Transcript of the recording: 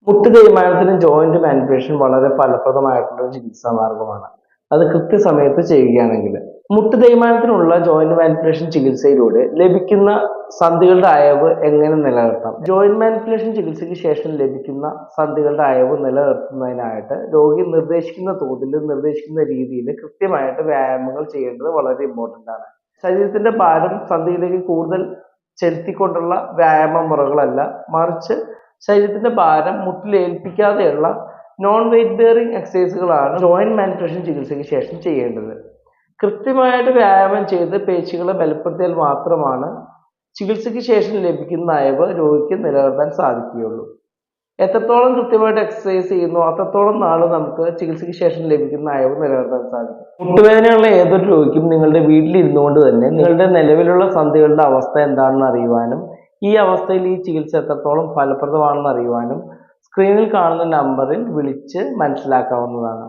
മുട്ട് തേയ്മാനത്തിന് joint manipulation വളരെ ഫലപ്രദമായിട്ടുള്ള ഒരു ചികിത്സാ മാർഗമാണ്. അത് കൃത്യസമയത്ത് ചെയ്യുകയാണെങ്കിൽ. മുട്ട് തേയ്മാനത്തിനുള്ള ജോയിന്റ് മാനിപ്പുലേഷൻ ചികിത്സയിലൂടെ ലഭിക്കുന്ന സന്ധികളുടെ അയവ് എങ്ങനെ നിലനിർത്താം? ജോയിന്റ് മാനിപ്പുലേഷൻ ചികിത്സയ്ക്ക് ശേഷം ലഭിക്കുന്ന സന്ധികളുടെ അയവ് നിലനിർത്തുന്നതിനായിട്ട് രോഗി നിർദ്ദേശിക്കുന്ന തോതിൽ, നിർദ്ദേശിക്കുന്ന രീതിയിൽ കൃത്യമായിട്ട് വ്യായാമങ്ങൾ ചെയ്യേണ്ടത് വളരെ ഇമ്പോർട്ടൻ്റ് ആണ്. ശരീരത്തിന്റെ ഭാരം സന്ധിയിലേക്ക് കൂടുതൽ ചെലുത്തിക്കൊണ്ടുള്ള വ്യായാമ മുറകളല്ല, മറിച്ച് ശരീരത്തിന്റെ ഭാരം മുട്ടിൽ ഏൽപ്പിക്കാതെയുള്ള നോൺ വെയിറ്റ് ബെയറിംഗ് എക്സസൈസുകളാണ് ജോയിന്റ് മാനിപ്പുലേഷൻ ചികിത്സയ്ക്ക് ശേഷം ചെയ്യേണ്ടത്. കൃത്യമായിട്ട് വ്യായാമം ചെയ്ത് പേശികളെ ബലപ്പെടുത്തിയാൽ മാത്രമാണ് ചികിത്സയ്ക്ക് ശേഷം ലഭിക്കുന്ന അയവ് രോഗിക്ക് നിലനിർത്താൻ സാധിക്കുകയുള്ളൂ. എത്രത്തോളം കൃത്യമായിട്ട് എക്സസൈസ് ചെയ്യുന്നു അത്രത്തോളം നാൾ നമുക്ക് ചികിത്സയ്ക്ക് ശേഷം ലഭിക്കുന്ന അയവ് നിലനിർത്താൻ സാധിക്കും. മുട്ടുവേദനയുള്ള ഏതൊരു രോഗിക്കും നിങ്ങളുടെ വീട്ടിലിരുന്നു കൊണ്ട് തന്നെ നിങ്ങളുടെ നിലവിലുള്ള സന്ധികളുടെ അവസ്ഥ എന്താണെന്ന് അറിയുവാനും ഈ അവസ്ഥയിൽ ഈ ചികിത്സ എത്രത്തോളം ഫലപ്രദമാണെന്ന് അറിയുവാനും സ്ക്രീനിൽ കാണുന്ന നമ്പറിൽ വിളിച്ച് മനസ്സിലാക്കാവുന്നതാണ്.